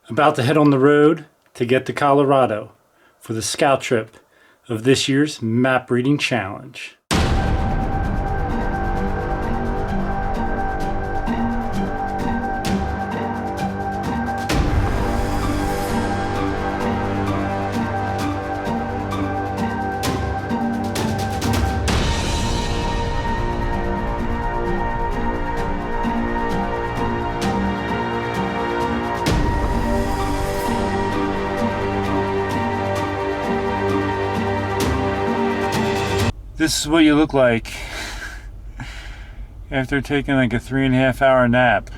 About to head on the road to get to Colorado for the scout trip of this year's map reading challenge. This is what you look like after taking like a 3.5 hour nap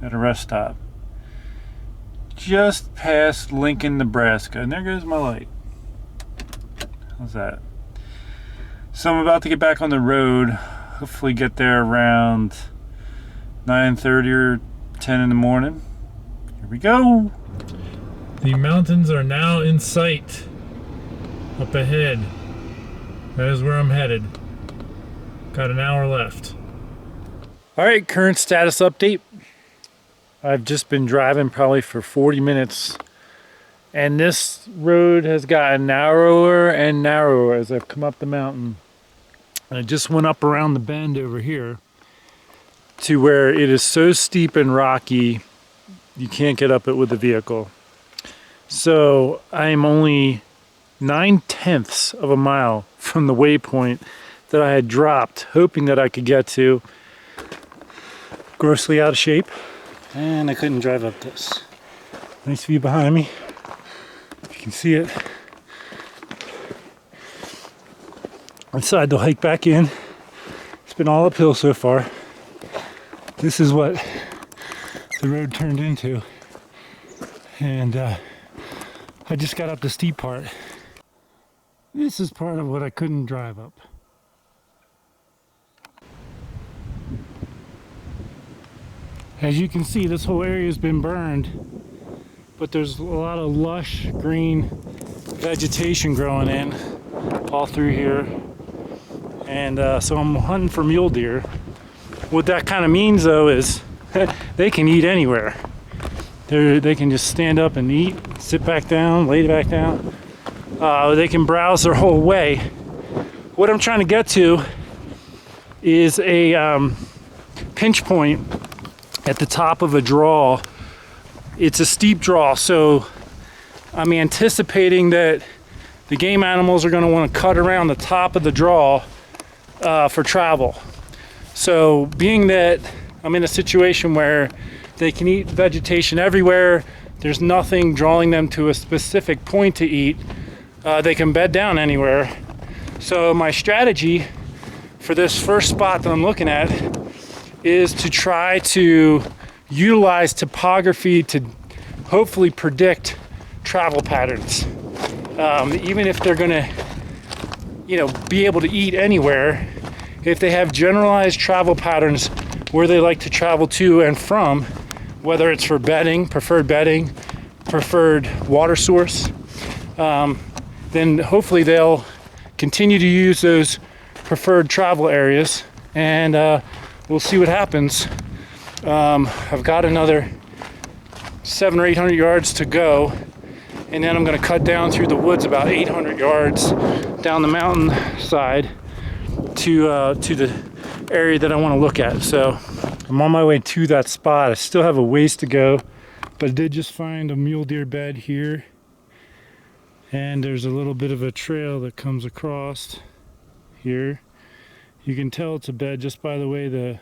at a rest stop. Just past Lincoln, Nebraska. And there goes my light. How's that? So I'm about to get back on the road. Hopefully get there around 9:30 or 10 in the morning. Here we go. The mountains are now in sight up ahead. That is where I'm headed. Got an hour left. All right, current status update. I've just been driving probably for 40 minutes, and this road has gotten narrower and narrower as I've come up the mountain. And I just went up around the bend over here to where it is so steep and rocky you can't get up it with a vehicle. So I'm only 9/10 of a mile from the waypoint that I had dropped, hoping that I could get to. Grossly out of shape, and I couldn't drive up this. Nice view behind me, if you can see it. I decided to hike back in. It's been all uphill so far. This is what the road turned into, and I just got up the steep part. This is part of what I couldn't drive up. As you can see, this whole area has been burned, but there's a lot of lush green vegetation growing in all through here. And so I'm hunting for mule deer. What that kind of means though is they can eat anywhere. They can just stand up and eat, sit back down, lay back down. They can browse their whole way. What I'm trying to get to is a pinch point at the top of a draw. It's a steep draw, so I'm anticipating that the game animals are going to want to cut around the top of the draw for travel. So being that I'm in a situation where they can eat vegetation everywhere, there's nothing drawing them to a specific point to eat, they can bed down anywhere. So my strategy for this first spot that I'm looking at is to try to utilize topography to hopefully predict travel patterns. Even if they're gonna, be able to eat anywhere, if they have generalized travel patterns where they like to travel to and from, whether it's for bedding, preferred water source, then hopefully they'll continue to use those preferred travel areas, and we'll see what happens. I've got another 700 or 800 yards to go, and then I'm going to cut down through the woods about 800 yards down the mountain side to the area that I want to look at. So I'm on my way to that spot. I still have a ways to go, but I did just find a mule deer bed here. And there's a little bit of a trail that comes across here. You can tell it's a bed just by the way the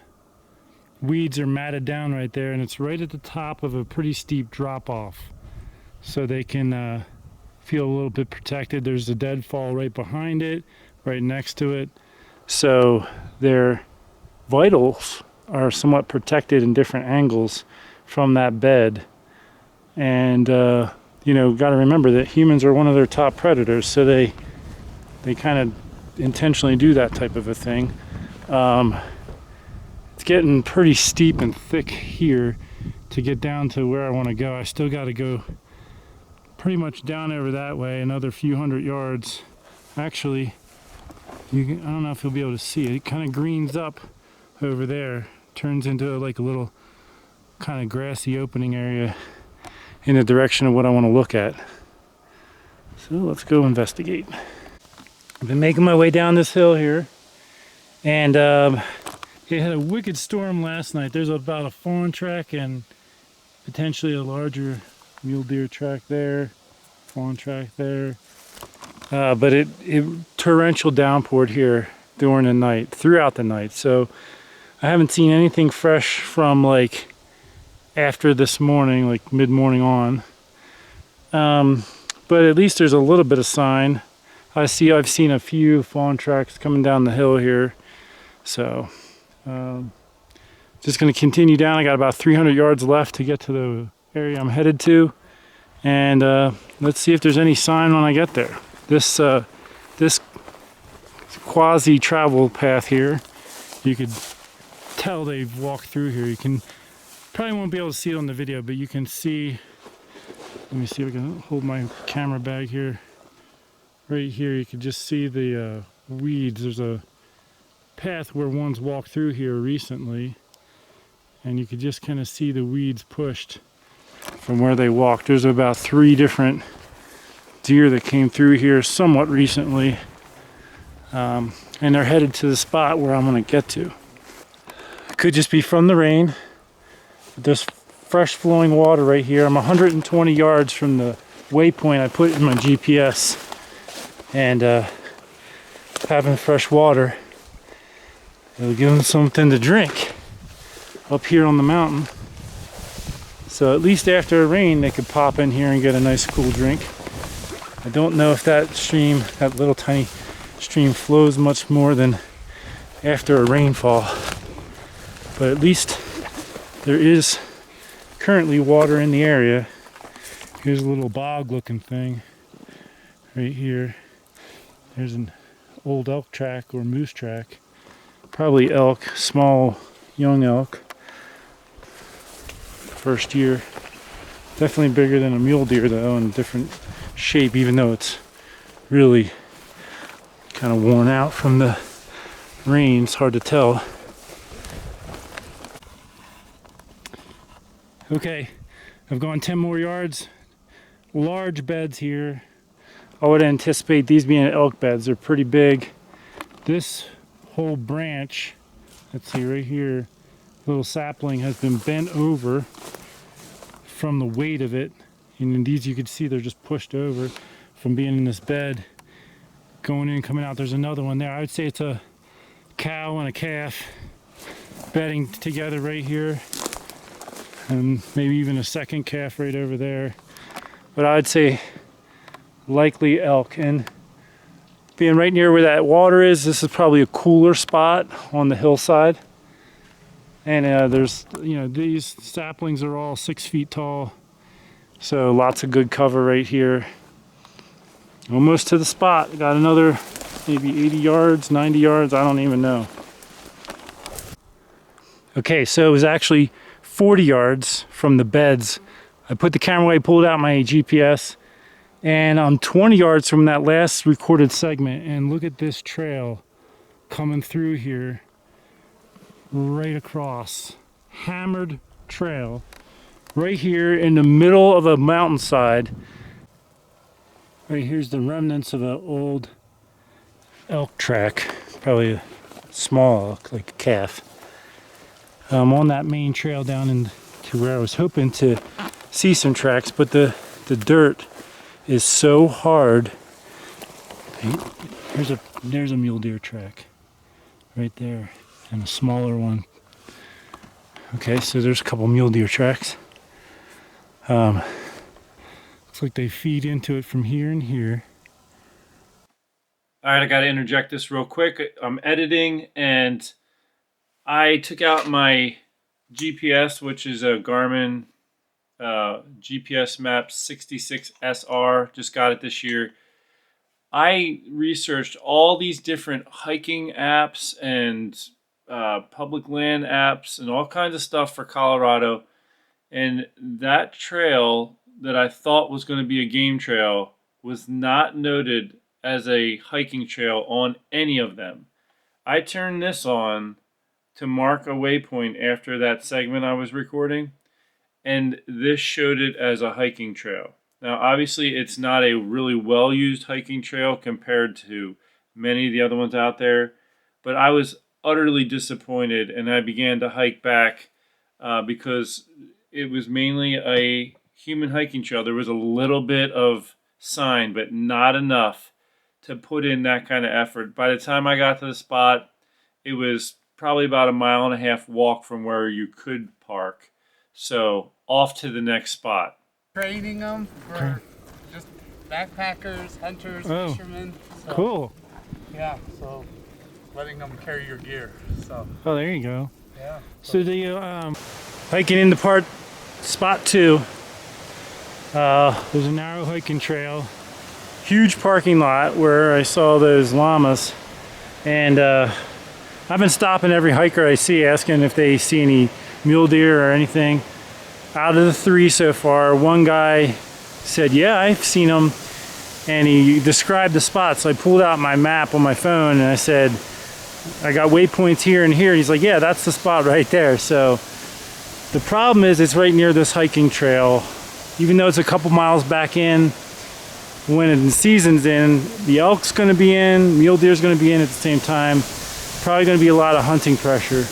weeds are matted down right there, and it's right at the top of a pretty steep drop off. So they can feel a little bit protected. There's a deadfall right behind it, right next to it. So their vitals are somewhat protected in different angles from that bed. And got to remember that humans are one of their top predators, so they kind of intentionally do that type of a thing. It's getting pretty steep and thick here to get down to where I want to go. I still got to go pretty much down over that way, another few hundred yards. Actually, I don't know if you'll be able to see it. It kind of greens up over there, turns into like a little kind of grassy opening area in the direction of what I want to look at. So let's go investigate. I've been making my way down this hill here, and it had a wicked storm last night. There's about a fawn track and potentially a larger mule deer track there, fawn track there. But it torrential downpoured here during the night, throughout the night. So I haven't seen anything fresh from like after this morning, like mid-morning on. But at least there's a little bit of sign. I've seen a few fawn tracks coming down the hill here. So just going to continue down. I got about 300 yards left to get to the area I'm headed to. And let's see if there's any sign when I get there. This quasi travel path here, you could tell they've walked through here. You can probably won't be able to see it on the video, but you can see. Let me see if I can hold my camera bag here. Right here, you can just see the weeds. There's a path where one's walked through here recently, and you could just kind of see the weeds pushed from where they walked. There's about 3 different deer that came through here somewhat recently, and they're headed to the spot where I'm going to get to. It could just be from the rain. There's fresh flowing water right here. I'm 120 yards from the waypoint I put in my GPS, and having fresh water, it'll give them something to drink up here on the mountain. So at least after a rain, they could pop in here and get a nice cool drink. I don't know if that stream, that little tiny stream, flows much more than after a rainfall, but at least there is currently water in the area. Here's a little bog looking thing right here. There's an old elk track or moose track, probably elk, small young elk, first year. Definitely bigger than a mule deer though, and different shape, even though it's really kind of worn out from the rain. It's hard to tell. Okay, I've gone 10 more yards. Large beds here. I would anticipate these being elk beds. They're pretty big. This whole branch, let's see right here, little sapling has been bent over from the weight of it. And in these you can see they're just pushed over from being in this bed. Going in, coming out. There's another one there. I would say it's a cow and a calf bedding together right here. And maybe even a second calf right over there. But I'd say likely elk. And being right near where that water is, this is probably a cooler spot on the hillside. And there's, you know, these saplings are all 6 feet tall. So lots of good cover right here. Almost to the spot. Got another maybe 80 yards, 90 yards, I don't even know. Okay, so it was actually 40 yards from the beds. I put the camera away, pulled out my GPS, and I'm 20 yards from that last recorded segment. And look at this trail coming through here, right across. Hammered trail, right here in the middle of a mountainside. Right here's the remnants of an old elk track, probably a small elk, like a calf. On that main trail down into where I was hoping to see some tracks, but the dirt is so hard. There's a mule deer track right there, and a smaller one. Okay, so there's a couple mule deer tracks. Looks like they feed into it from here and here. All right, I got to interject this real quick. I'm editing, and I took out my GPS, which is a Garmin GPS Map 66 SR. Just got it this year. I researched all these different hiking apps and public land apps and all kinds of stuff for Colorado. And that trail that I thought was going to be a game trail was not noted as a hiking trail on any of them. I turned this on to mark a waypoint after that segment I was recording, and this showed it as a hiking trail. Now, obviously, it's not a really well used hiking trail compared to many of the other ones out there, but I was utterly disappointed and I began to hike back because it was mainly a human hiking trail. There was a little bit of sign, but not enough to put in that kind of effort. By the time I got to the spot, it was probably about a mile and a half walk from where you could park. So off to the next spot. Training them for just backpackers, hunters, fishermen. So, cool. Yeah, so letting them carry your gear. So. Oh, there you go. Yeah. So the hiking into spot 2. There's a narrow hiking trail, huge parking lot where I saw those llamas, and I've been stopping every hiker I see, asking if they see any mule deer or anything. Out of the 3 so far, one guy said, yeah, I've seen them, and he described the spot. So I pulled out my map on my phone and I said, I got waypoints here and here. He's like, yeah, that's the spot right there. So the problem is it's right near this hiking trail. Even though it's a couple miles back in, when the season's in, the elk's gonna be in, mule deer's gonna be in at the same time. Probably gonna be a lot of hunting pressure.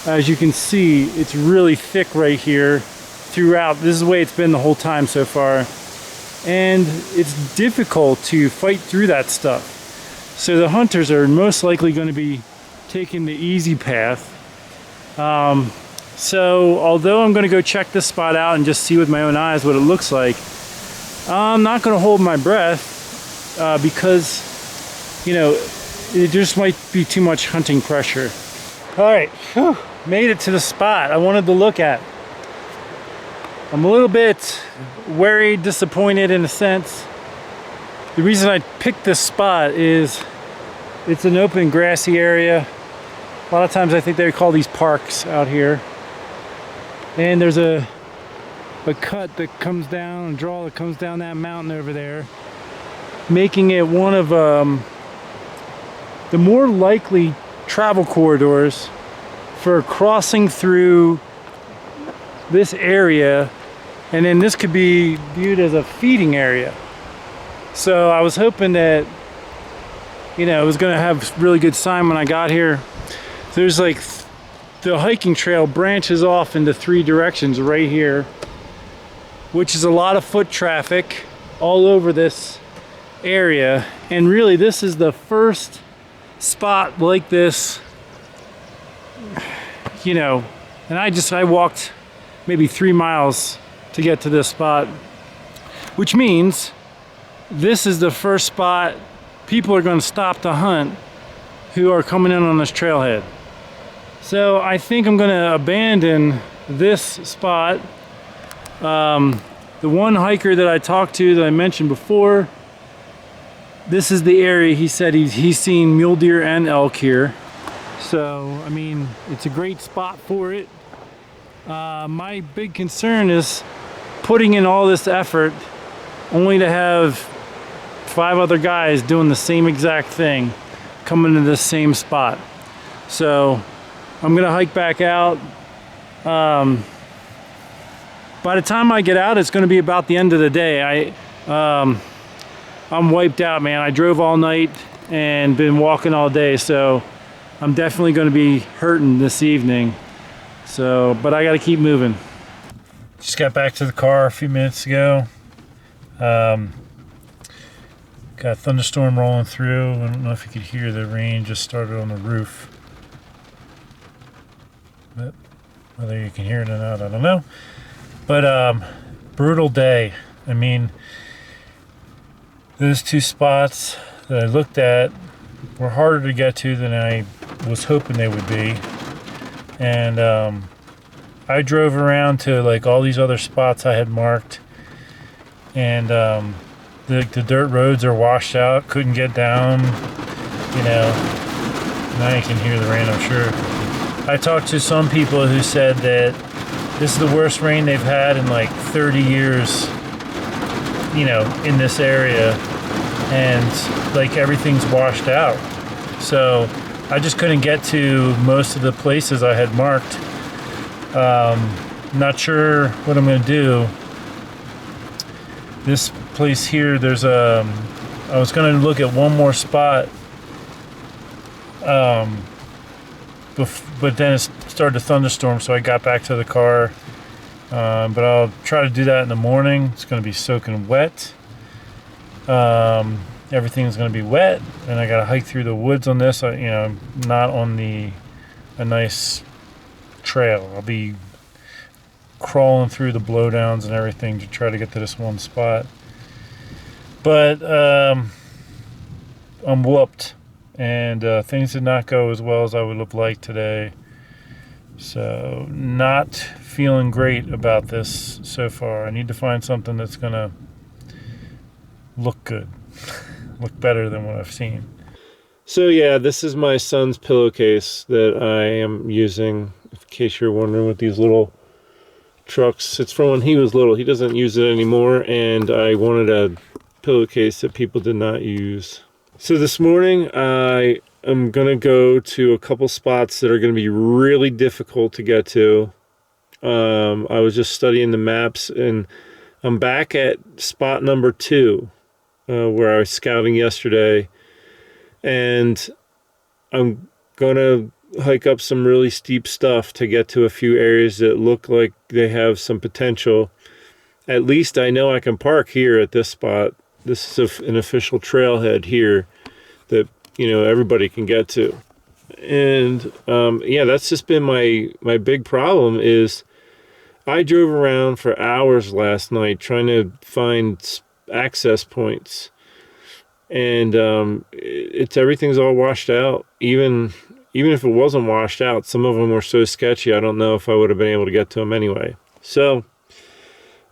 As you can see, it's really thick right here throughout. This is the way it's been the whole time so far. And it's difficult to fight through that stuff. So the hunters are most likely going to be taking the easy path. So although I'm going to go check this spot out and just see with my own eyes what it looks like, I'm not going to hold my breath because, you know, it just might be too much hunting pressure. All right, whew, made it to the spot I wanted to look at. I'm a little bit worried, disappointed in a sense. The reason I picked this spot is it's an open grassy area. A lot of times I think they call these parks out here. And there's a cut that comes down, a draw that comes down that mountain over there, making it one of the more likely travel corridors for crossing through this area, and then this could be viewed as a feeding area. So I was hoping that, you know, it was going to have really good sign when I got here. There's like the hiking trail branches off into 3 directions right here, which is a lot of foot traffic all over this area. And really this is the first spot like this, you know, and I walked maybe 3 miles to get to this spot, which means this is the first spot people are going to stop to hunt who are coming in on this trailhead. So I think I'm going to abandon this spot. The one hiker that I talked to that I mentioned before, this is the area he said he's seen mule deer and elk here. So I mean, it's a great spot for it. My big concern is putting in all this effort only to have 5 other guys doing the same exact thing coming to this same spot. So I'm gonna hike back out. By the time I get out, it's gonna be about the end of the day. I'm wiped out, man. I drove all night and been walking all day, so I'm definitely gonna be hurting this evening. So, but I gotta keep moving. Just got back to the car a few minutes ago. Got a thunderstorm rolling through. I don't know if you could hear the rain just started on the roof. But whether you can hear it or not, I don't know. But brutal day. I mean, those 2 spots that I looked at were harder to get to than I was hoping they would be. And I drove around to like all these other spots I had marked, and the dirt roads are washed out, couldn't get down, you know. Now you can hear the rain, I'm sure. I talked to some people who said that this is the worst rain they've had in like 30 years, you know, in this area, and like everything's washed out. So I just couldn't get to most of the places I had marked. Not sure what I'm going to do. This place here, there's a. I was going to look at one more spot, but then it started to thunderstorm, so I got back to the car. But I'll try to do that in the morning. It's going to be soaking wet. Everything's going to be wet, and I got to hike through the woods on this. I'm not on a nice trail. I'll be crawling through the blowdowns and everything to try to get to this one spot. But I'm whooped, and things did not go as well as I would have liked today. So not feeling great about this so far. I need to find something that's going to look good, look better than what I've seen. So yeah, this is my son's pillowcase that I am using, in case you're wondering, with these little trucks. It's from when he was little. He doesn't use it anymore, and I wanted a pillowcase that people did not use. So this morning I am gonna go to a couple spots that are gonna be really difficult to get to. I was just studying the maps, and I'm back at spot number 2 where I was scouting yesterday, and I'm gonna hike up some really steep stuff to get to a few areas that look like they have some potential. At least I know I can park here at this spot. This is an official trailhead here that, everybody can get to. And yeah, that's just been my big problem is I drove around for hours last night trying to find access points, and everything's all washed out. Even if it wasn't washed out, some of them were so sketchy I don't know if I would have been able to get to them anyway. So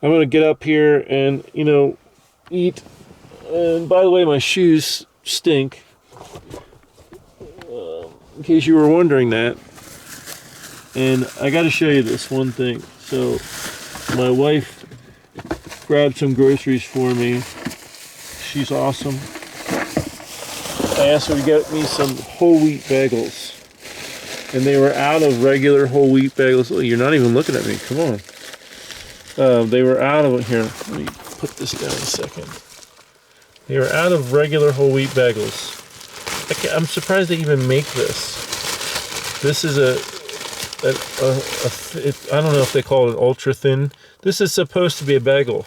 I'm gonna get up here and eat. And by the way, my shoes stink, in case you were wondering that. And I got to show you this one thing. So my wife grabbed some groceries for me. She's awesome. I asked her to get me some whole wheat bagels, and they were out of regular whole wheat bagels. Oh, you're not even looking at me. Come on. They were out of it. Here, let me put this down a second. They are out of regular whole wheat bagels. I'm surprised they even make this. This is I don't know if they call it ultra thin. This is supposed to be a bagel.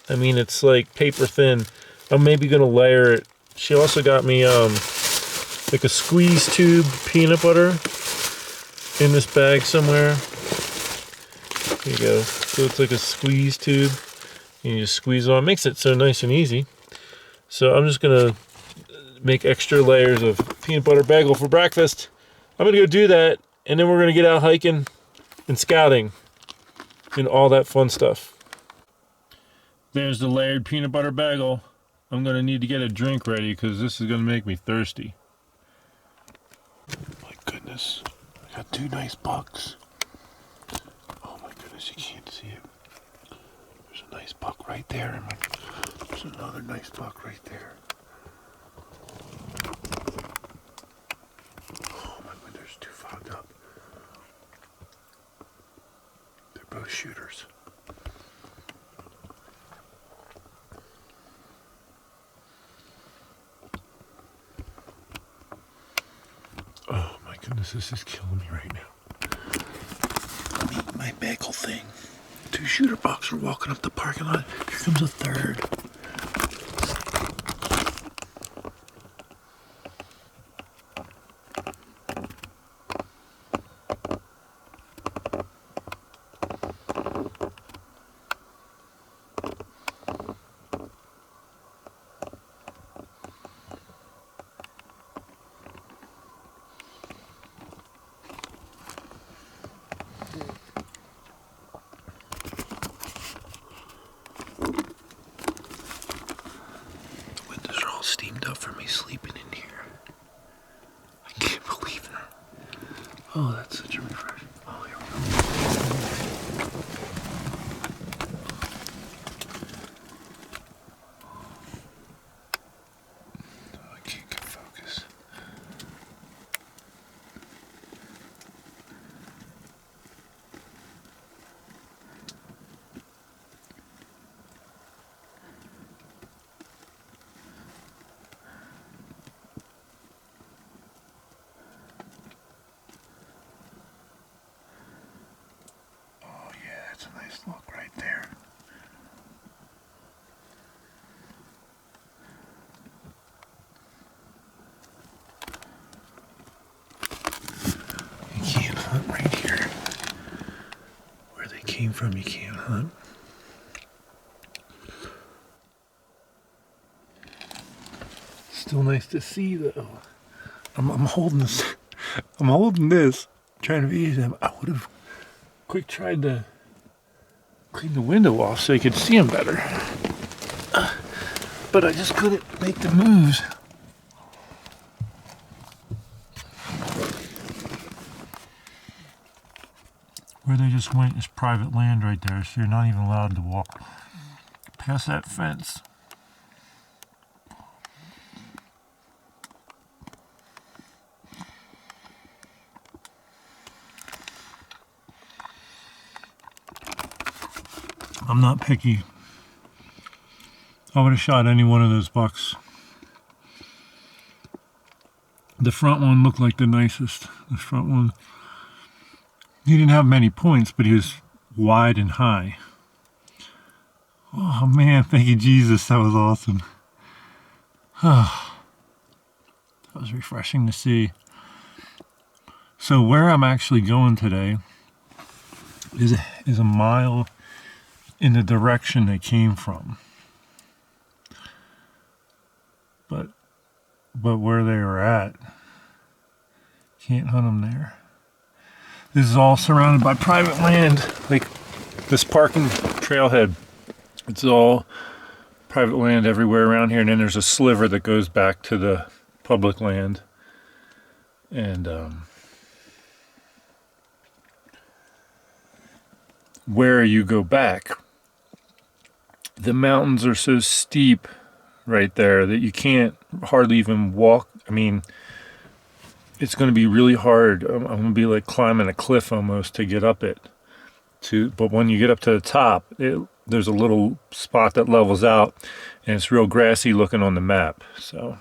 I mean, it's like paper thin. I'm maybe gonna layer it. She also got me like a squeeze tube peanut butter in this bag somewhere. There you go. So it's like a squeeze tube. You just squeeze it on. It makes it so nice and easy. So I'm just gonna make extra layers of peanut butter bagel for breakfast. I'm gonna go do that, and then we're gonna get out hiking and scouting and all that fun stuff. There's the layered peanut butter bagel. I'm gonna need to get a drink ready because this is gonna make me thirsty. My goodness, I got 2 nice bucks. Oh my goodness, you can't see it. There's a nice buck right there. There's another nice buck right there. Oh my windows too fogged up. They're both shooters. Oh my goodness, this is killing me right now. I'm eating my bagel thing. 2 shooter bucks are walking up the parking lot. Here comes a third. Steamed up for me sleeping in here. I can't believe that. Oh, that's such a refresh. Oh, here we go. Oh, I can't get focus. from you can't hunt. Still nice to see though. I'm holding this. I'm holding this, trying to be easy. I would have quick tried to clean the window off so you could see them better. But I just couldn't make the moves. Where they just went is private land right there, so you're not even allowed to walk past that fence. I'm not picky. I would have shot any one of those bucks. The front one looked like the nicest. The front one, he didn't have many points, but he was wide and high. Oh man, thank you Jesus, that was awesome. That was refreshing to see. So where I'm actually going today is a mile in the direction they came from. But where they were at, can't hunt them there. This is all surrounded by private land, like this parking trailhead. It's all private land everywhere around here, and then there's a sliver that goes back to the public land. And where you go back, the mountains are so steep right there that you can't hardly even walk. I mean, it's going to be really hard. I'm going to be like climbing a cliff almost to get up it. But when you get up to the top, there's a little spot that levels out, and it's real grassy looking on the map. So,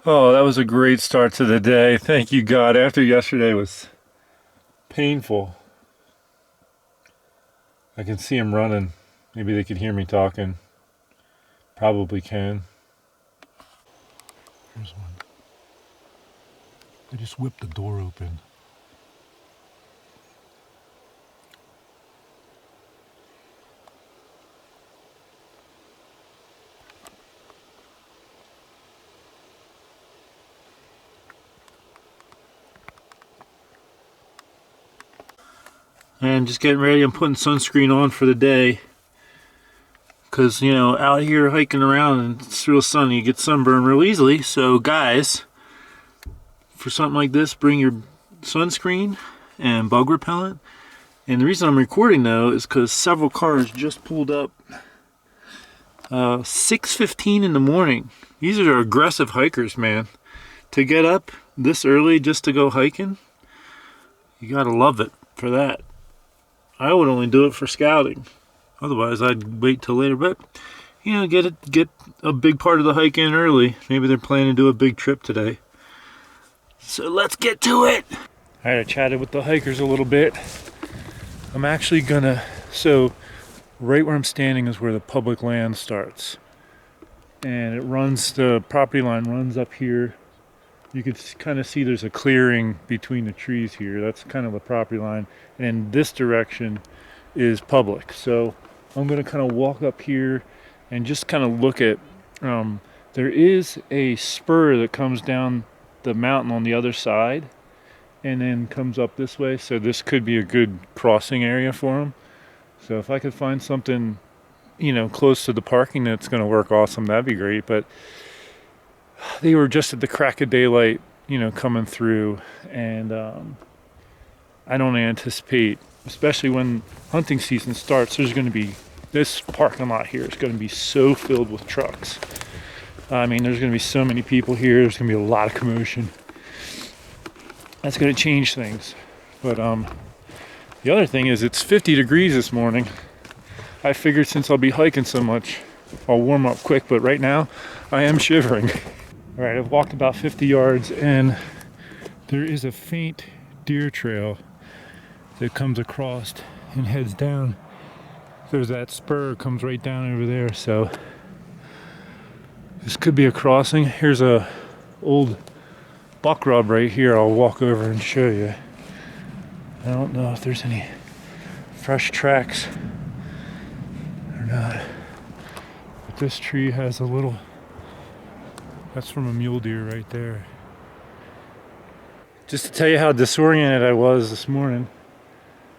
oh, that was a great start to the day. Thank you, God. After yesterday was painful. I can see them running. Maybe they could hear me talking. Probably can. Here's one. I just whipped the door open. And just getting ready. I'm putting sunscreen on for the day. Because, you know, out here hiking around and it's real sunny, you get sunburned real easily. So, guys, for something like this, bring your sunscreen and bug repellent. And the reason I'm recording, though, is because several cars just pulled up 6:15 in the morning. These are aggressive hikers, man. To get up this early just to go hiking, you gotta love it for that. I would only do it for scouting. Otherwise, I'd wait till later. But, you know, get a big part of the hike in early. Maybe they're planning to do a big trip today. So let's get to it. All right, I chatted with the hikers a little bit. I'm actually gonna, so right where I'm standing is where the public land starts. And it runs, the property line runs up here. You can kind of see there's a clearing between the trees here. That's kind of the property line. And in this direction is public. So I'm going to kind of walk up here and just kind of look at, there is a spur that comes down the mountain on the other side and then comes up this way. So this could be a good crossing area for them. So if I could find something, you know, close to the parking that's going to work awesome, that'd be great. But they were just at the crack of daylight, you know, coming through, and I don't anticipate, especially when hunting season starts, there's going to be, this parking lot here is going to be so filled with trucks. I mean, there's going to be so many people here. There's going to be a lot of commotion. That's going to change things. But the other thing is it's 50 degrees this morning. I figured since I'll be hiking so much, I'll warm up quick, but right now I am shivering. All right, I've walked about 50 yards and there is a faint deer trail that comes across and heads down. There's that spur comes right down over there, so this could be a crossing. Here's a old buck rub right here. I'll walk over and show you. I don't know if there's any fresh tracks or not. But this tree has a little, that's from a mule deer right there. Just to tell you how disoriented I was this morning.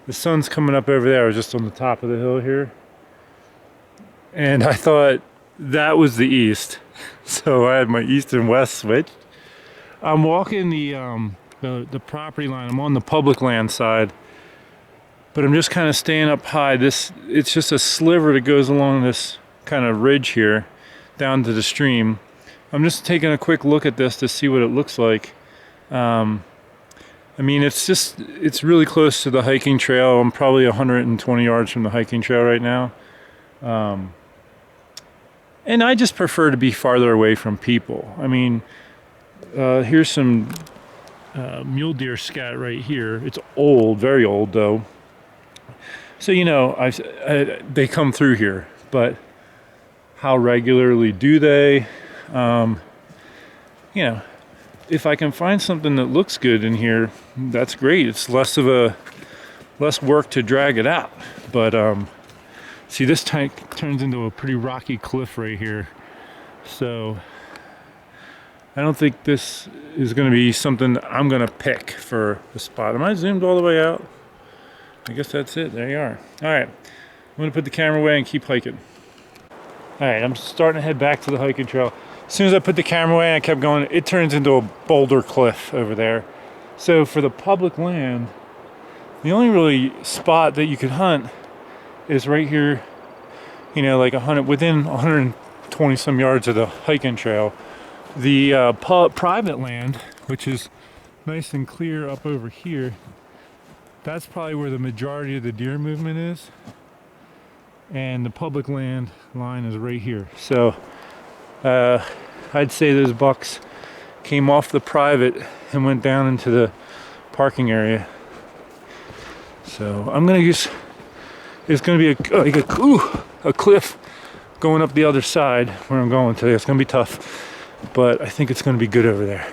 The sun's coming up over there. I was just on the top of the hill here. And I thought that was the east. So I had my east and west switched. I'm walking the property line. I'm on the public land side. But I'm just kind of staying up high. It's just a sliver that goes along this kind of ridge here down to the stream. I'm just taking a quick look at this to see what it looks like. I mean, it's really close to the hiking trail. I'm probably 120 yards from the hiking trail right now. And I just prefer to be farther away from people. I mean, here's some mule deer scat right here. It's old, very old though. So, you know, they come through here, but how regularly do they? You know, if I can find something that looks good in here, that's great. It's less work to drag it out. But see, this tank turns into a pretty rocky cliff right here. So I don't think this is going to be something I'm going to pick for a spot. Am I zoomed all the way out? I guess that's it. There you are. All right. I'm going to put the camera away and keep hiking. All right. I'm starting to head back to the hiking trail. As soon as I put the camera away and I kept going, it turns into a boulder cliff over there. So for the public land, the only really spot that you could hunt is right here, you know, like within 120 some yards of the hiking trail. The private land, which is nice and clear up over here, that's probably where the majority of the deer movement is. And the public land line is right here. So I'd say those bucks came off the private and went down into the parking area. So I'm gonna use, it's gonna be a cliff going up the other side where I'm going today. It's gonna be tough, but I think it's gonna be good over there.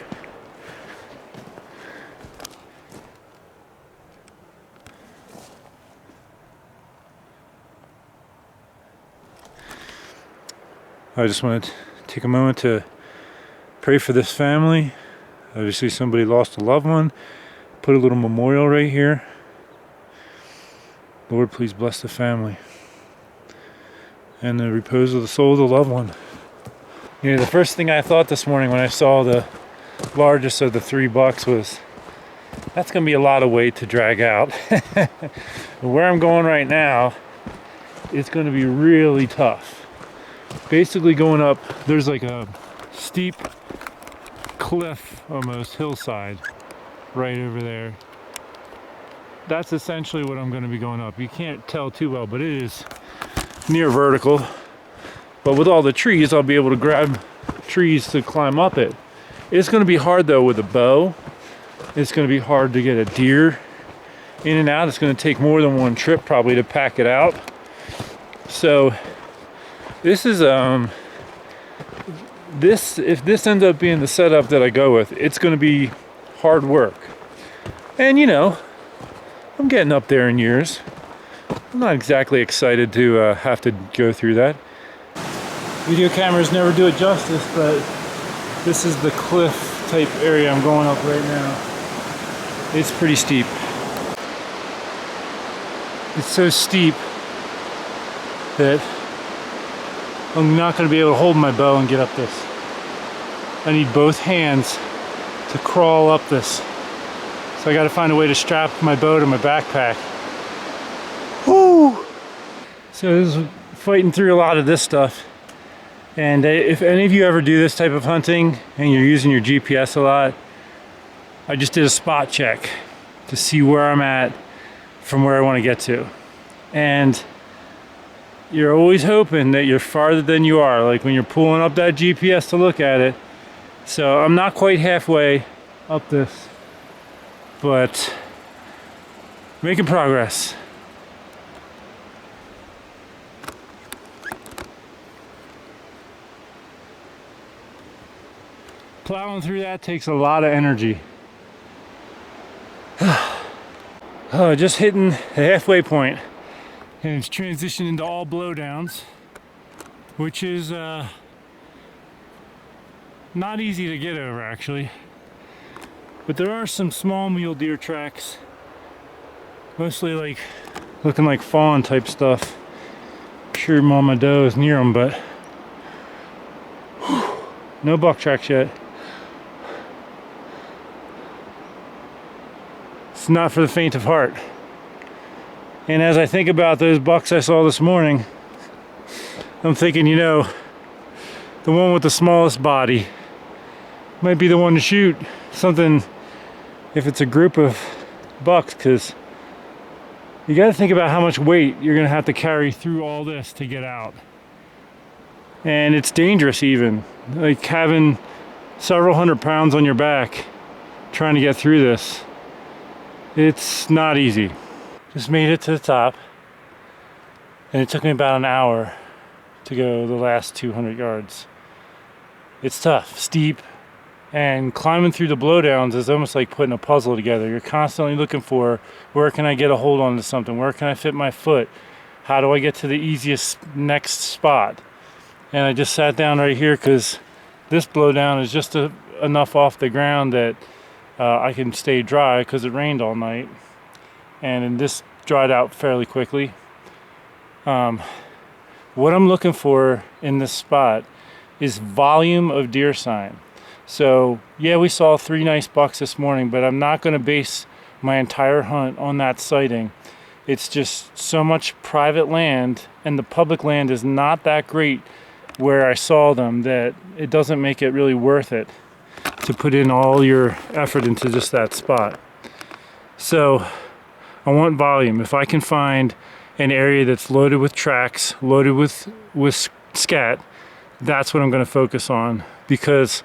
I just want to take a moment to pray for this family. Obviously somebody lost a loved one. Put a little memorial right here. Lord, please bless the family and the repose of the soul of the loved one. You know, the first thing I thought this morning when I saw the largest of the 3 bucks was, that's going to be a lot of weight to drag out. Where I'm going right now, it's going to be really tough. Basically going up, there's like a steep cliff, almost hillside right over there. That's essentially what I'm going to be going up. You can't tell too well, but it is near vertical. But with all the trees, I'll be able to grab trees to climb up it. It's going to be hard though with a bow. It's going to be hard to get a deer in and out. It's going to take more than one trip probably to pack it out. So this is if this ends up being the setup that I go with, it's going to be hard work. And you know, I'm getting up there in years. I'm not exactly excited to have to go through that. Video cameras never do it justice, but this is the cliff type area I'm going up right now. It's pretty steep. It's so steep that I'm not going to be able to hold my bow and get up this. I need both hands to crawl up this. So I got to find a way to strap my bow to my backpack. Woo! So this is fighting through a lot of this stuff. And if any of you ever do this type of hunting and you're using your GPS a lot, I just did a spot check to see where I'm at from where I want to get to. And you're always hoping that you're farther than you are, like when you're pulling up that GPS to look at it. So I'm not quite halfway up this, but making progress. Plowing through that takes a lot of energy. Just hitting the halfway point. And it's transitioned into all blowdowns, which is not easy to get over actually. But there are some small mule deer tracks, mostly like looking like fawn type stuff. Sure mama doe is near them, but no buck tracks yet. It's not for the faint of heart. And as I think about those bucks I saw this morning, I'm thinking, you know, the one with the smallest body might be the one to shoot. Something, if it's a group of bucks, because you got to think about how much weight you're going to have to carry through all this to get out. And it's dangerous even, like having several hundred pounds on your back trying to get through this. It's not easy. Just made it to the top, and it took me about an hour to go the last 200 yards. It's tough, steep, and climbing through the blowdowns is almost like putting a puzzle together. You're constantly looking for, where can I get a hold onto something? Where can I fit my foot? How do I get to the easiest next spot? And I just sat down right here because this blowdown is just enough off the ground that I can stay dry because it rained all night. And this dried out fairly quickly. What I'm looking for in this spot is volume of deer sign. So yeah, we saw 3 nice bucks this morning, but I'm not going to base my entire hunt on that sighting. It's just so much private land, and the public land is not that great where I saw them, that it doesn't make it really worth it to put in all your effort into just that spot. So I want volume. If I can find an area that's loaded with tracks, loaded with scat, that's what I'm going to focus on. Because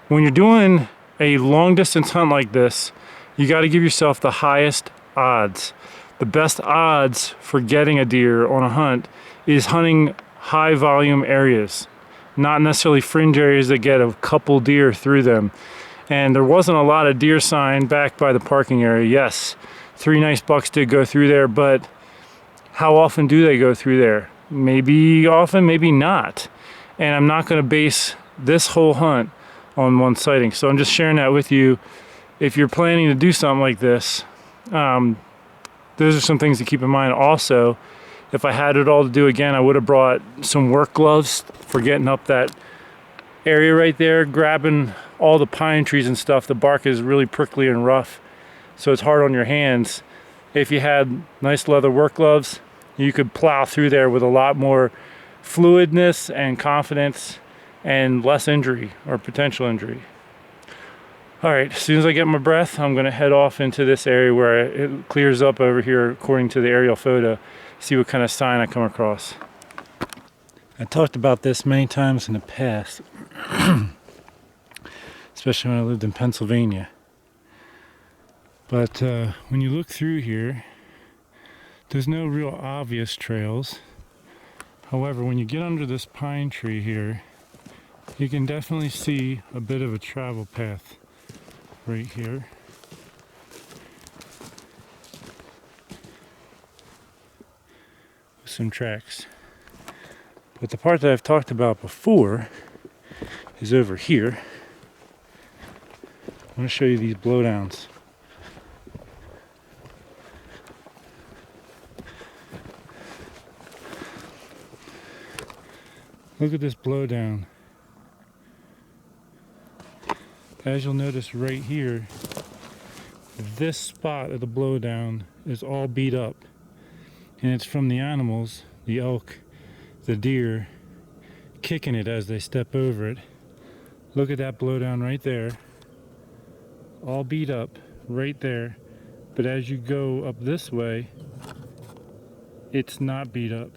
when you're doing a long distance hunt like this, you got to give yourself the highest odds. The best odds for getting a deer on a hunt is hunting high volume areas, not necessarily fringe areas that get a couple deer through them. And there wasn't a lot of deer sign back by the parking area. Yes, 3 nice bucks did go through there, but how often do they go through there? Maybe often, maybe not. And I'm not going to base this whole hunt on one sighting. So I'm just sharing that with you. If you're planning to do something like this, those are some things to keep in mind. Also, if I had it all to do again, I would have brought some work gloves for getting up that area right there, grabbing all the pine trees and stuff. The bark is really prickly and rough, so it's hard on your hands. If you had nice leather work gloves, you could plow through there with a lot more fluidness and confidence and less injury or potential injury. All right, as soon as I get my breath, I'm gonna head off into this area where it clears up over here according to the aerial photo, see what kind of sign I come across. I talked about this many times in the past, especially when I lived in Pennsylvania. But when you look through here, there's no real obvious trails. However, when you get under this pine tree here, you can definitely see a bit of a travel path right here. With some tracks. But the part that I've talked about before is over here. I want to show you these blowdowns. Look at this blowdown. As you'll notice right here, this spot of the blowdown is all beat up. And it's from the animals, the elk, the deer, kicking it as they step over it. Look at that blowdown right there. All beat up right there. But as you go up this way, it's not beat up.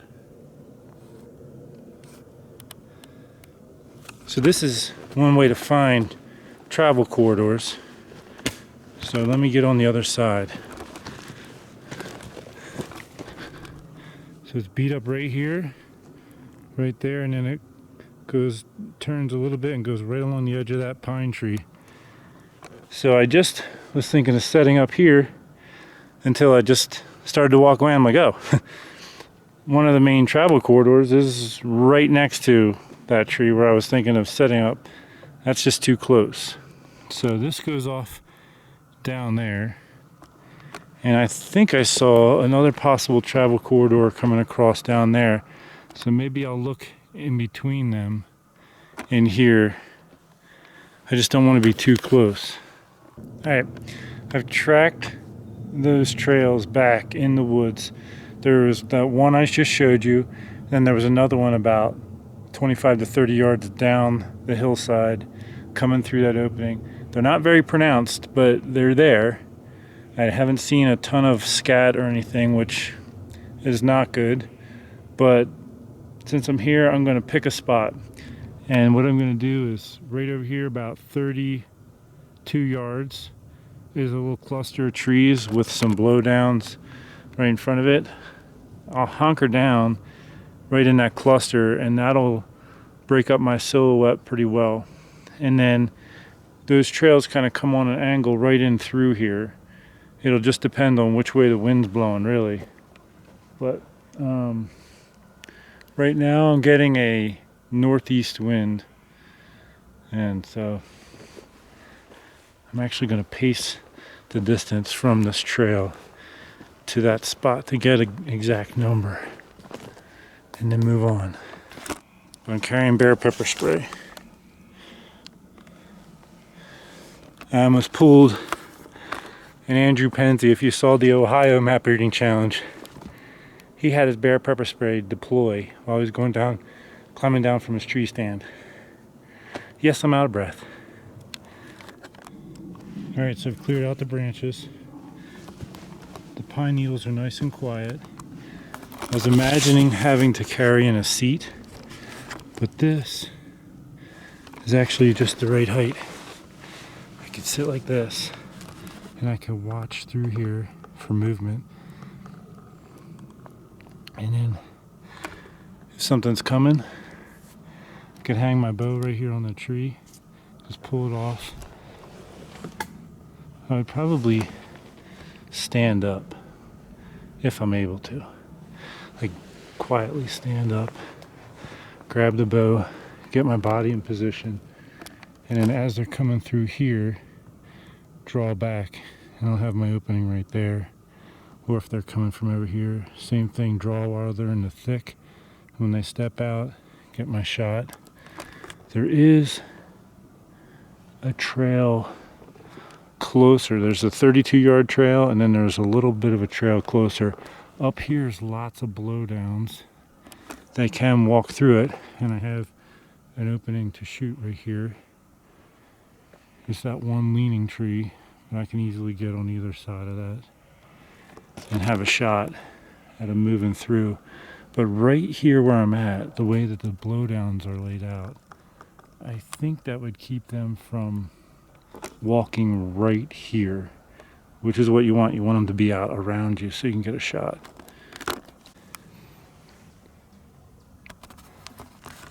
So this is one way to find travel corridors. So let me get on the other side. So it's beat up right here, right there, and then it turns a little bit and goes right along the edge of that pine tree. So I just was thinking of setting up here until I just started to walk away. I'm like, oh, one of the main travel corridors is right next to that tree where I was thinking of setting up. That's just too close. So this goes off down there. And I think I saw another possible travel corridor coming across down there. So maybe I'll look in between them in here. I just don't want to be too close. All right, I've tracked those trails back in the woods. There was that one I just showed you, then there was another one about 25 to 30 yards down the hillside coming through that opening. They're not very pronounced, but they're there. I haven't seen a ton of scat or anything, which is not good, but since I'm here, I'm going to pick a spot. And what I'm going to do is right over here, about 32 yards, is a little cluster of trees with some blowdowns right in front of it. I'll hunker down right in that cluster, and that'll break up my silhouette pretty well. And then those trails kind of come on an angle right in through here. It'll just depend on which way the wind's blowing, really. But right now I'm getting a northeast wind, and so I'm actually going to pace the distance from this trail to that spot to get an exact number and then move on. I'm carrying bear pepper spray. I almost pulled an Andrew Penzie. If you saw the Ohio map reading challenge, he had his bear pepper spray deploy while he was going down, climbing down from his tree stand. Yes, I'm out of breath. All right, so I've cleared out the branches. The pine needles are nice and quiet. I was imagining having to carry in a seat, but this is actually just the right height. I could sit like this, and I could watch through here for movement. And then if something's coming, I could hang my bow right here on the tree, just pull it off. I would probably stand up if I'm able to. Like quietly stand up, grab the bow, get my body in position, and then as they're coming through here, draw back, and I'll have my opening right there. Or if they're coming from over here, same thing, draw while they're in the thick. When they step out, get my shot. There is a trail closer. There's a 32-yard trail, and then there's a little bit of a trail closer. Up here's lots of blowdowns. They can walk through it, and I have an opening to shoot right here. Just that one leaning tree, and I can easily get on either side of that and have a shot at them moving through. But right here where I'm at, the way that the blowdowns are laid out, I think that would keep them from walking right here, which is what you want. You want them to be out around you so you can get a shot.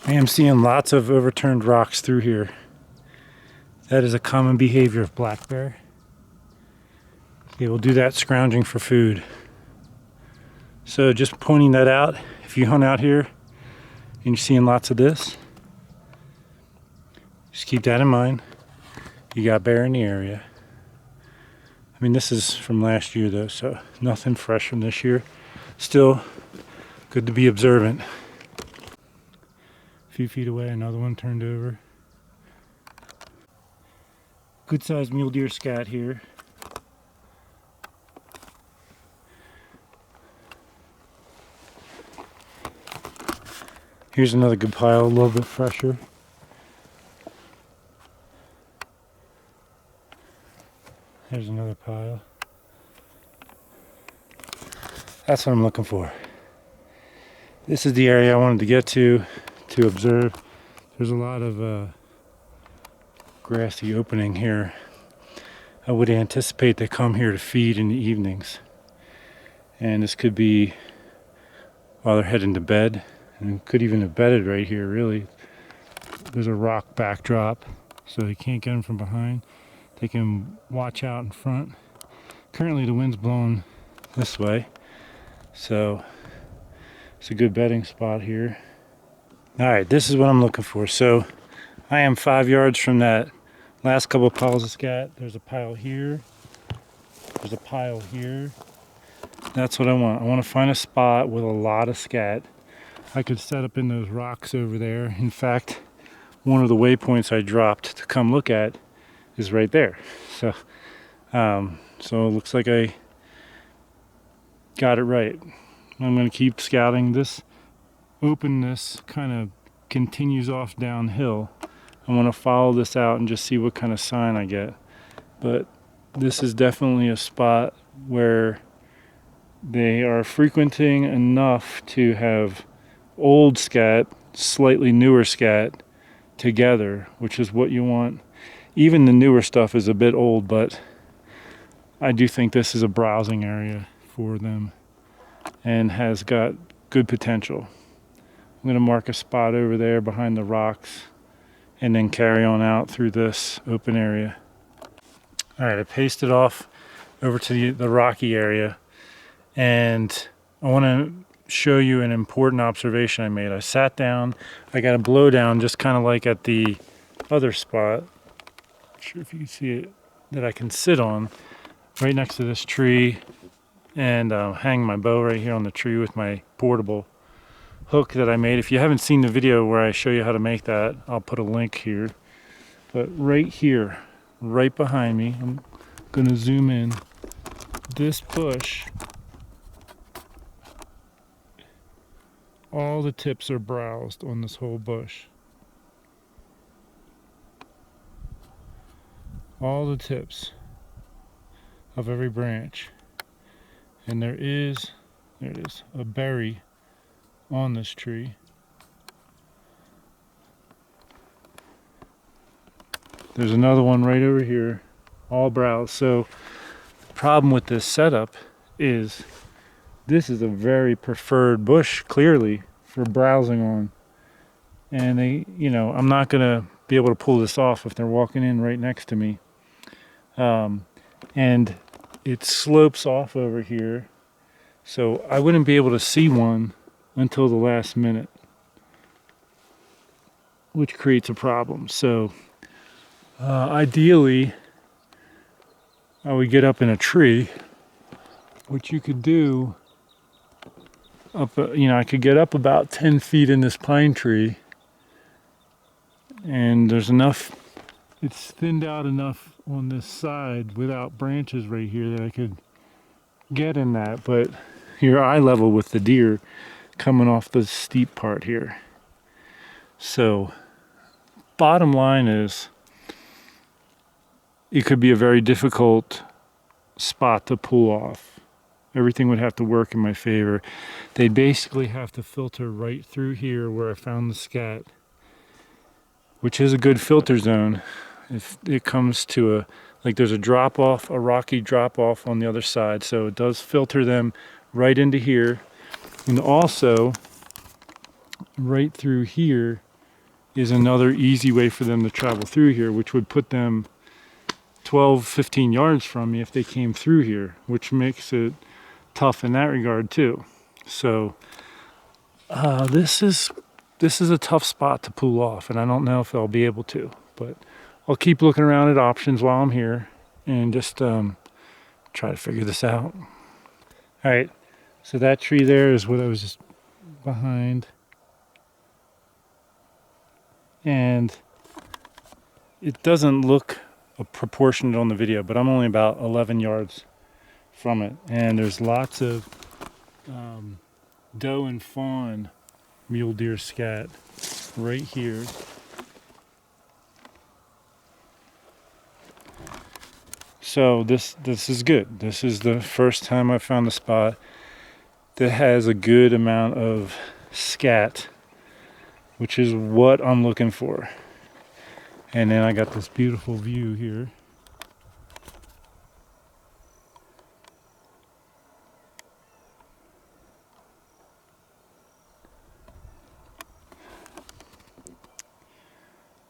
I am seeing lots of overturned rocks through here. That is a common behavior of black bear. They will do that scrounging for food. So just pointing that out, if you hunt out here and you're seeing lots of this, just keep that in mind. You got bear in the area. I mean, this is from last year though, so nothing fresh from this year. Still good to be observant. A few feet away, another one turned over. Good sized mule deer scat here. Here's another good pile, a little bit fresher. There's another pile. That's what I'm looking for. This is the area I wanted to get to observe. There's a lot of grassy opening here. I would anticipate they come here to feed in the evenings. And this could be while they're heading to bed. And could even have bedded right here, really. There's a rock backdrop, so they can't get them from behind. They can watch out in front. Currently the wind's blowing this way, so It's a good bedding spot here. All right, this is what I'm looking for. So I am 5 yards from that last couple of piles of scat. There's a pile here. There's a pile here. That's what I want. I want to find a spot with a lot of scat. I could set up in those rocks over there. In fact, one of the waypoints I dropped to come look at is right there. So, so it looks like I got it right. I'm going to keep scouting. This openness kind of continues off downhill. I want to follow this out and just see what kind of sign I get. But this is definitely a spot where they are frequenting enough to have old scat, slightly newer scat together, which is what you want. Even the newer stuff is a bit old, but I do think this is a browsing area for them and has got good potential. I'm going to mark a spot over there behind the rocks and then carry on out through this open area. All right, I pasted off over to the rocky area, and I want to show you an important observation I made. I sat down, I got a blow down just kind of like at the other spot. Not sure if you can see it, that I can sit on right next to this tree and hang my bow right here on the tree with my portable hook that I made. If you haven't seen the video where I show you how to make that, I'll put a link here. But right here, right behind me, I'm gonna zoom in. This bush, all the tips are browsed on this whole bush. All the tips of every branch. And there it is, a berry on this tree. There's another one right over here, all browse. So the problem with this setup is this is a very preferred bush, clearly, for browsing on. And they, you know, I'm not gonna be able to pull this off if they're walking in right next to me. And it slopes off over here, so I wouldn't be able to see one until the last minute, which creates a problem. So ideally, I would get up in a tree, which you could do up, you know, I could get up about 10 feet in this pine tree, and there's enough, it's thinned out enough on this side without branches right here that I could get in that, but you're eye level with the deer coming off the steep part here. So bottom line is, it could be a very difficult spot to pull off. Everything would have to work in my favor. They'd basically have to filter right through here where I found the scat, which is a good filter zone. If it comes to a, like there's a drop off, a rocky drop off on the other side, so it does filter them right into here. And also right through here is another easy way for them to travel through here, which would put them 12, 15 yards from me if they came through here, which makes it tough in that regard too. So this is a tough spot to pull off, and I don't know if I'll be able to, but I'll keep looking around at options while I'm here and just try to figure this out. All right, so that tree there is what I was just behind, and it doesn't look proportionate on the video, but I'm only about 11 yards from it, and there's lots of doe and fawn mule deer scat right here. So this is good. This is the first time I found a spot that has a good amount of scat, which is what I'm looking for. And then I got this beautiful view here.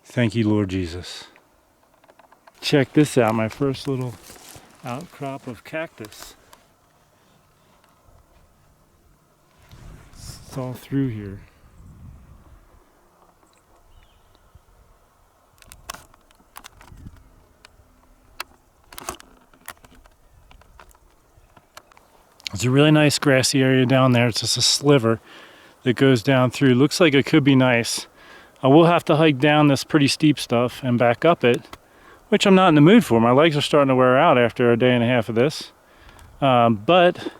Thank you, Lord Jesus. Check this out, my first little outcrop of cactus. just all through here. It's a really nice grassy area down there. It's just a sliver that goes down through. Looks like it could be nice. I will have to hike down this pretty steep stuff and back up it, which I'm not in the mood for. My legs are starting to wear out after a day and a half of this. But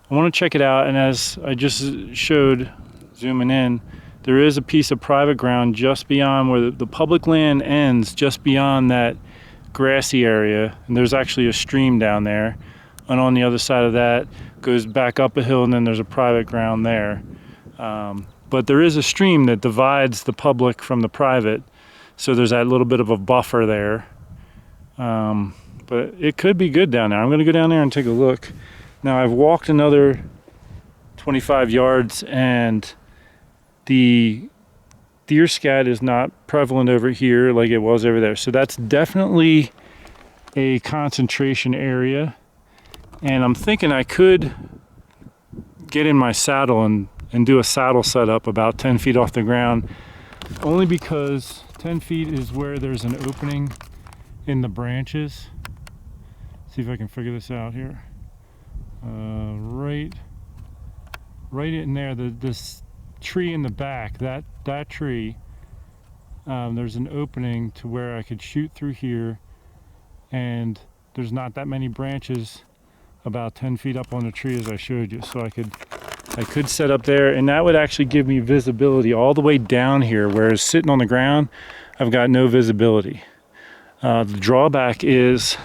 I want to check it out, and as I just showed, zooming in, there is a piece of private ground just beyond where the public land ends, just beyond that grassy area, and there's actually a stream down there, and on the other side of that goes back up a hill, and then there's a private ground there. But there is a stream that divides the public from the private, so there's that little bit of a buffer there. But it could be good down there. I'm going to go down there and take a look. Now I've walked another 25 yards and the deer scat is not prevalent over here like it was over there. So that's definitely a concentration area. And I'm thinking I could get in my saddle and do a saddle setup about 10 feet off the ground, only because 10 feet is where there's an opening in the branches. See if I can figure this out here. Right in there, this tree in the back, that tree, there's an opening to where I could shoot through here, and there's not that many branches about 10 feet up on the tree as I showed you. So I could set up there, and that would actually give me visibility all the way down here, whereas sitting on the ground, I've got no visibility. The drawback is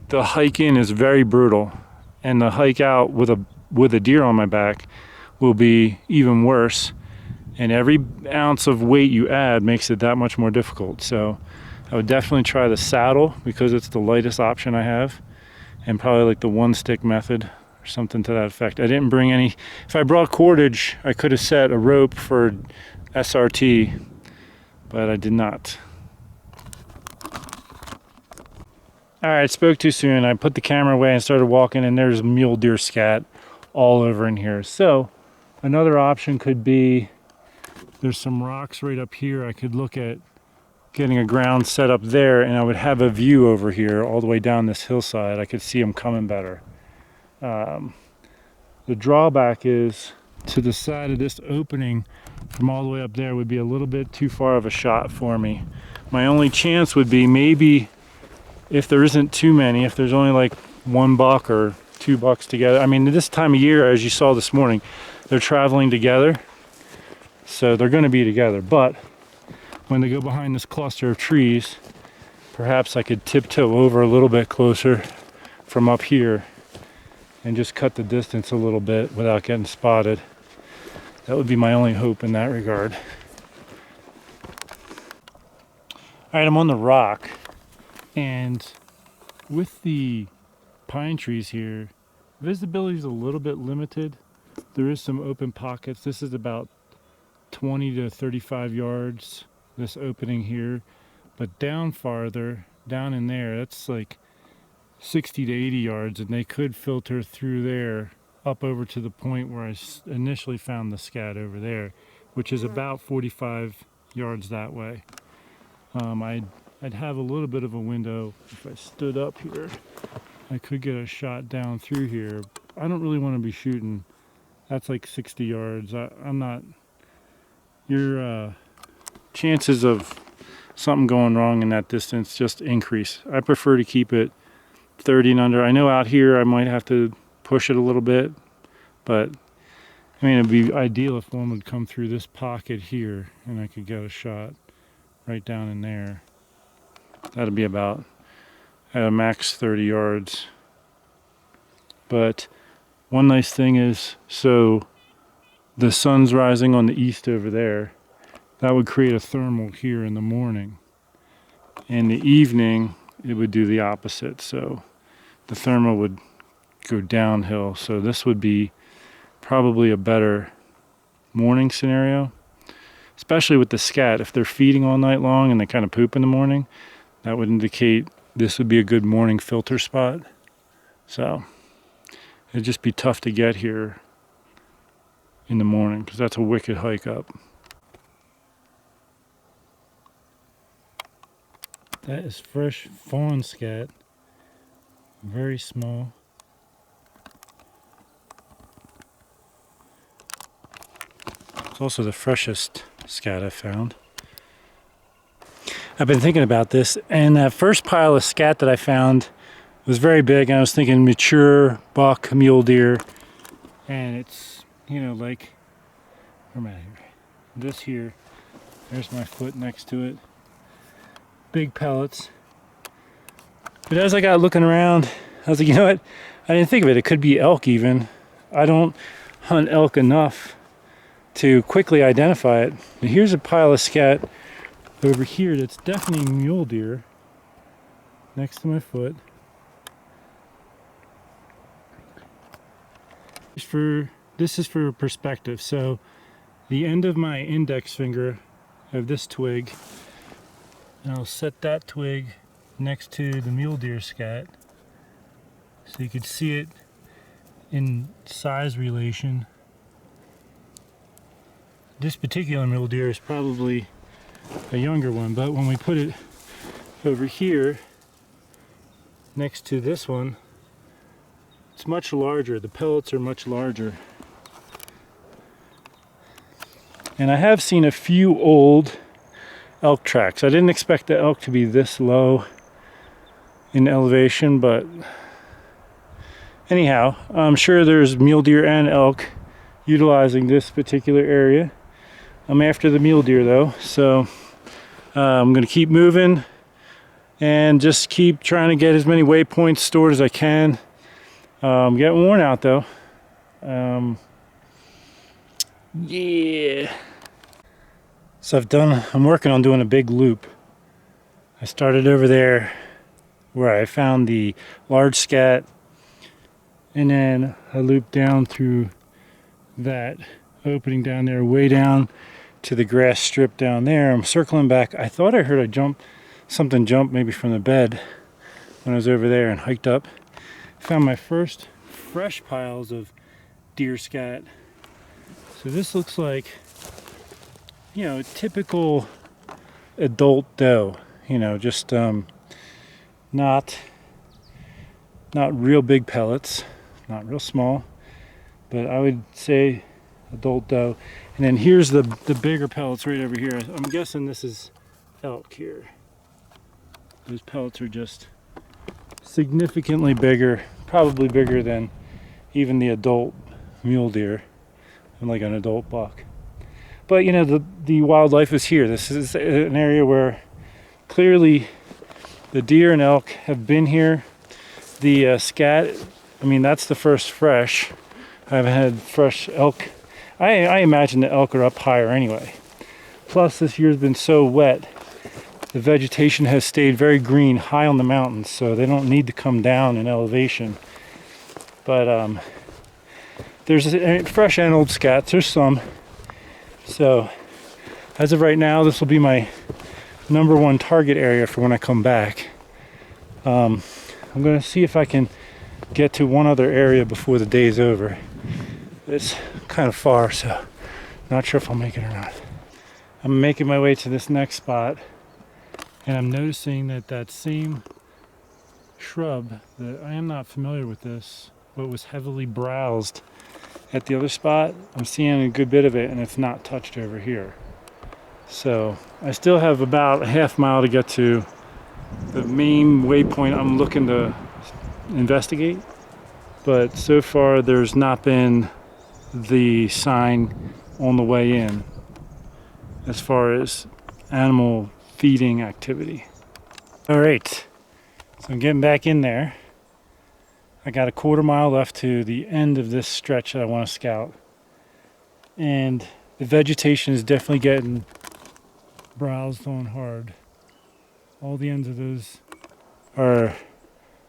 the hike in is very brutal, and the hike out with a deer on my back will be even worse, and every ounce of weight you add makes it that much more difficult. So I would definitely try the saddle because it's the lightest option I have, and probably like the one stick method or something to that effect. I didn't bring any. If I brought cordage, I could have set a rope for SRT, but I did not. All right, I spoke too soon. I put the camera away and started walking, and there's mule deer scat all over in here. So another option could be, there's some rocks right up here. I could look at getting a ground set up there, and I would have a view over here all the way down this hillside. I could see them coming better. The drawback is to the side of this opening from all the way up there would be a little bit too far of a shot for me. My only chance would be maybe if there isn't too many, if there's only like one buck or two bucks together. I mean, this time of year, as you saw this morning, they're traveling together, so they're going to be together. But when they go behind this cluster of trees, perhaps I could tiptoe over a little bit closer from up here and just cut the distance a little bit without getting spotted. That would be my only hope in that regard. All right, I'm on the rock, and with the pine trees here, visibility is a little bit limited. There is some open pockets. This is about 20 to 35 yards, this opening here, but down farther, down in there, that's like 60 to 80 yards, and they could filter through there up over to the point where I initially found the scat over there, which is about 45 yards that way. I'd have a little bit of a window. If I stood up here, I could get a shot down through here. I don't really want to be shooting. That's like 60 yards. I'm not. Your chances of something going wrong in that distance just increase. I prefer to keep it 30 and under. I know out here I might have to push it a little bit, but I mean, it'd be ideal if one would come through this pocket here and I could get a shot right down in there. That'd be about at a max 30 yards. But one nice thing is, so the sun's rising on the east over there, that would create a thermal here in the morning. In the evening, it would do the opposite. So the thermal would go downhill. So this would be probably a better morning scenario, especially with the scat. If they're feeding all night long and they kind of poop in the morning, that would indicate this would be a good morning filter spot. So it'd just be tough to get here in the morning because that's a wicked hike up. That is fresh fawn scat, very small. It's also the freshest scat I found. I've been thinking about this, and that first pile of scat that I found was very big, and I was thinking mature buck mule deer, and it's, you know, like, where am I here? This here, there's my foot next to it. Big pellets. But as I got looking around, I was like, you know what? I didn't think of it. It could be elk even. I don't hunt elk enough to quickly identify it. And here's a pile of scat over here that's definitely mule deer next to my foot. This is for perspective. So the end of my index finger of this twig, and I'll set that twig next to the mule deer scat so you could see it in size relation. This particular mule deer is probably a younger one, but when we put it over here next to this one, it's much larger. The pellets are much larger. And I have seen a few old elk tracks. I didn't expect the elk to be this low in elevation, but anyhow, I'm sure there's mule deer and elk utilizing this particular area. I'm after the mule deer though, so I'm going to keep moving and just keep trying to get as many waypoints stored as I can. I'm getting worn out though. Yeah. So I'm working on doing a big loop. I started over there where I found the large scat, and then I looped down through that opening down there, way down to the grass strip down there. I'm circling back. I thought I heard something jump maybe from the bed when I was over there, and hiked up. Found my first fresh piles of deer scat. So this looks like, you know, a typical adult doe, you know, just not real big pellets, not real small, but I would say adult doe. And then here's the bigger pellets right over here. I'm guessing this is elk here. Those pellets are just significantly bigger, probably bigger than even the adult mule deer, and like an adult buck. But you know, the wildlife is here. This is an area where clearly the deer and elk have been here. The scat, I mean, that's the first fresh. I haven't had fresh elk. I imagine the elk are up higher anyway. Plus this year's been so wet, the vegetation has stayed very green high on the mountains, so they don't need to come down in elevation. But there's fresh and old scats, there's some. So as of right now, this will be my #1 target area for when I come back. I'm going to see if I can get to one other area before the day's over. It's kind of far, so not sure if I'll make it or not. I'm making my way to this next spot, and I'm noticing that same shrub, that I am not familiar with this, but was heavily browsed at the other spot. I'm seeing a good bit of it, and it's not touched over here. So I still have about a half mile to get to the main waypoint I'm looking to investigate, but so far there's not been the sign on the way in as far as animal feeding activity. All right, so I'm getting back in there. I got a quarter mile left to the end of this stretch that I want to scout, and the vegetation is definitely getting browsed on hard. All the ends of those are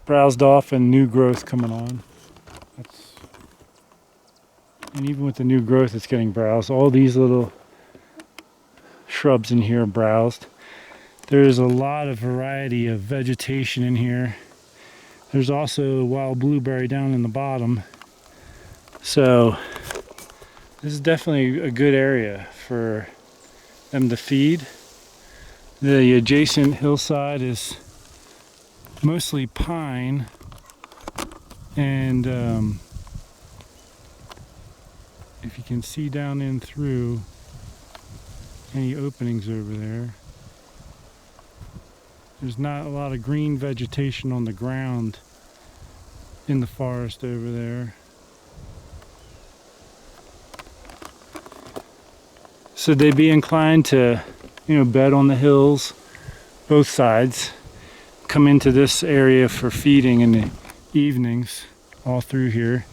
browsed off and new growth coming on. And even with the new growth, it's getting browsed. All these little shrubs in here are browsed. There's a lot of variety of vegetation in here. There's also a wild blueberry down in the bottom. So This is definitely a good area for them to feed. The adjacent hillside is mostly pine, and if you can see down in through any openings over there, there's not a lot of green vegetation on the ground in the forest over there. So they'd be inclined to, bed on the hills, both sides, come into this area for feeding in the evenings, all through here.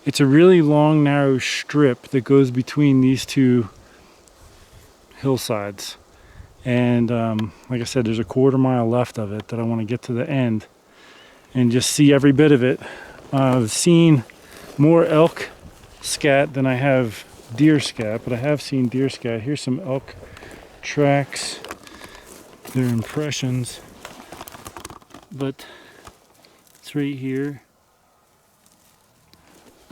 It's a really long, narrow strip that goes between these two hillsides. And like I said, there's a quarter-mile left of it that I want to get to the end and just see every bit of it. I've seen more elk scat than I have deer scat, but I have seen deer scat. Here's some elk tracks, their impressions, but it's right here.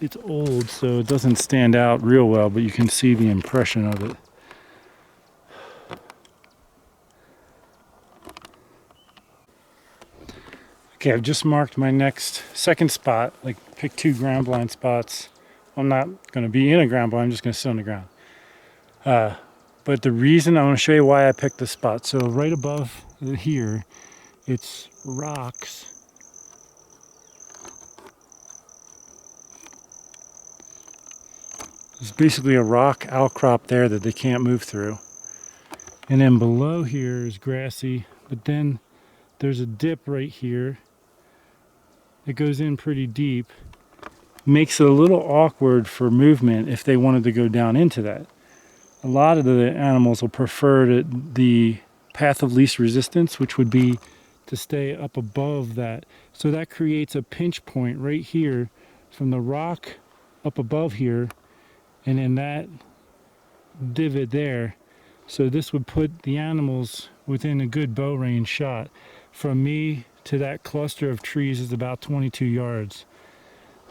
It's old, so it doesn't stand out real well, but you can see the impression of it. Okay, I've just marked my next second spot, like pick 2 ground blind spots. I'm not going to be in a ground blind, I'm just going to sit on the ground. But the reason, I want to show you why I picked this spot. So right above here, it's rocks. There's basically a rock outcrop there that they can't move through. And then below here is grassy, but then there's a dip right here. It goes in pretty deep. Makes it a little awkward for movement if they wanted to go down into that. A lot of the animals will prefer the path of least resistance, which would be to stay up above that. So that creates a pinch point right here from the rock up above here, and then that divot there. So this would put the animals within a good bow range shot. From me to that cluster of trees is about 22 yards.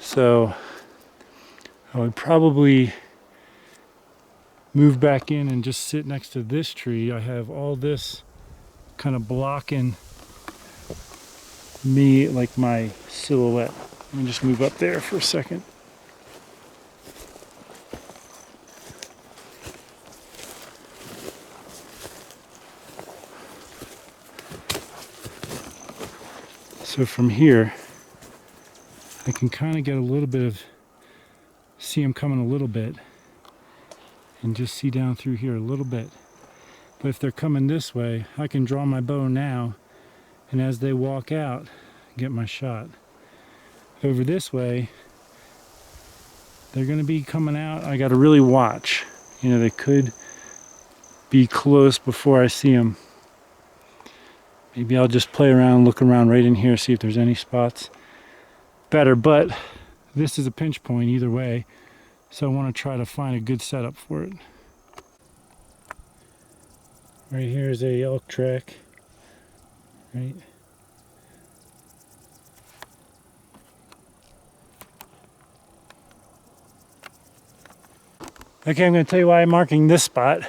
So I would probably move back in and just sit next to this tree. I have all this kind of blocking me, like my silhouette. Let me just move up there for a second. So from here, I can kind of get a little bit of, see them coming a little bit, and just see down through here a little bit. But if they're coming this way, I can draw my bow now, and as they walk out, get my shot. Over this way, they're going to be coming out. I got to really watch. They could be close before I see them. Maybe I'll just play around, look around right in here, see if there's any spots better. But this is a pinch point either way, so I want to try to find a good setup for it. Right here is a elk track. Right. Okay, I'm going to tell you why I'm marking this spot.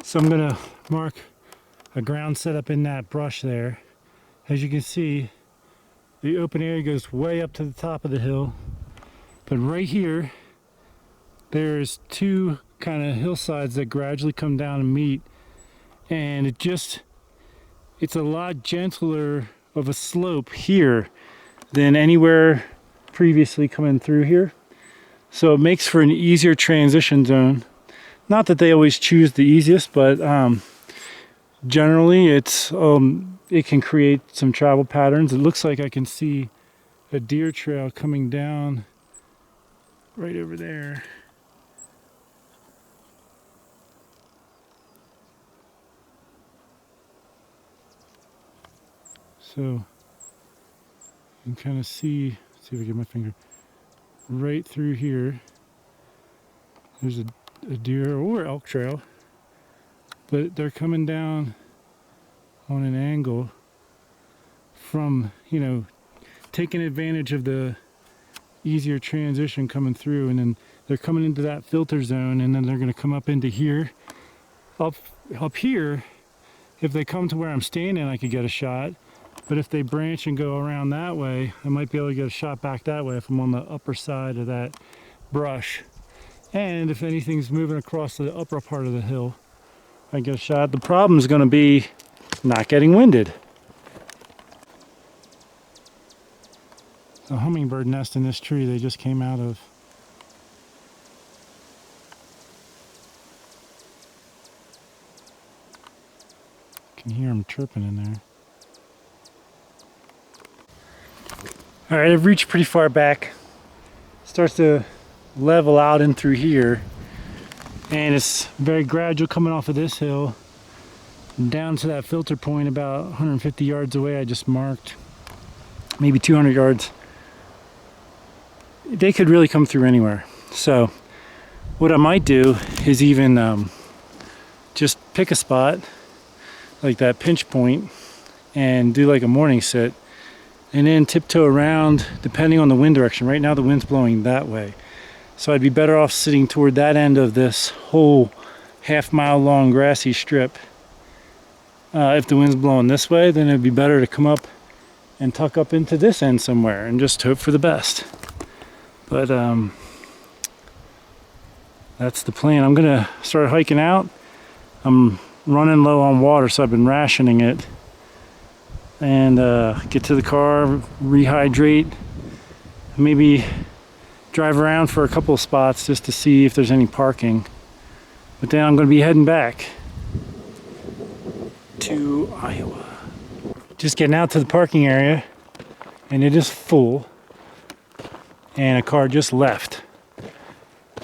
So I'm going to mark a ground setup in that brush there. As you can see, the open area goes way up to the top of the hill. But right here, there's 2 kind of hillsides that gradually come down and meet. And it's a lot gentler of a slope here than anywhere previously coming through here. So it makes for an easier transition zone. Not that they always choose the easiest, but generally it can create some travel patterns. It looks like I can see a deer trail coming down right over there. So you can kind of see, let's see if I get my finger, right through here. There's a deer or elk trail, but they're coming down on an angle from, taking advantage of the easier transition coming through, and then they're coming into that filter zone, and then they're going to come up into here. Up here, if they come to where I'm standing, I could get a shot. But if they branch and go around that way, I might be able to get a shot back that way if I'm on the upper side of that brush. And if anything's moving across the upper part of the hill, I get a shot. The problem is going to be not getting winded. A hummingbird nest in this tree they just came out of. Can hear them chirping in there. All right, I've reached pretty far back. Starts to level out in through here, and it's very gradual coming off of this hill down to that filter point about 150 yards away. I just marked maybe 200 yards. They could really come through anywhere. So what I might do is even just pick a spot like that pinch point and do like a morning sit, and then tiptoe around depending on the wind direction. Right now the wind's blowing that way, so I'd be better off sitting toward that end of this whole half-mile long grassy strip. If the wind's blowing this way, then it'd be better to come up and tuck up into this end somewhere and just hope for the best. But that's the plan. I'm gonna start hiking out. I'm running low on water, so I've been rationing it, and get to the car, rehydrate, maybe drive around for a couple of spots just to see if there's any parking. But then I'm going to be heading back to Iowa. Just getting out to the parking area, and it is full, and a car just left.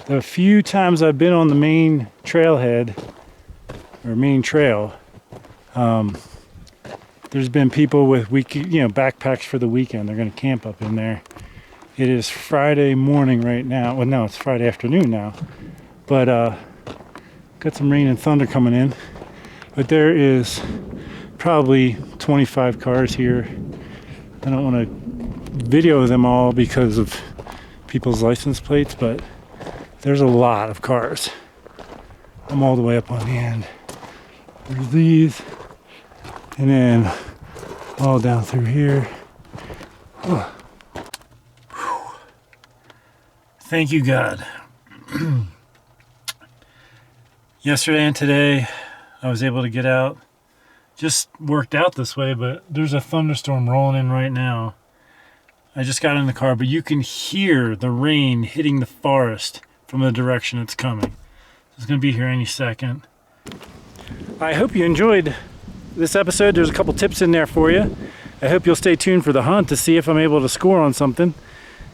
The few times I've been on the main trailhead or main trail, there's been people with backpacks for the weekend. They're going to camp up in there. It is Friday morning right now. Well, no, it's Friday afternoon now. But got some rain and thunder coming in. But there is probably 25 cars here. I don't want to video them all because of people's license plates, but there's a lot of cars. I'm all the way up on the end. There's these, and then all down through here. Oh. Thank you, God. Yesterday and today, I was able to get out. Just worked out this way, but there's a thunderstorm rolling in right now. I just got in the car, but you can hear the rain hitting the forest from the direction it's coming. It's going to be here any second. I hope you enjoyed this episode. There's a couple tips in there for you. I hope you'll stay tuned for the hunt to see if I'm able to score on something.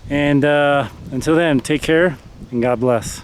And until then, take care and God bless.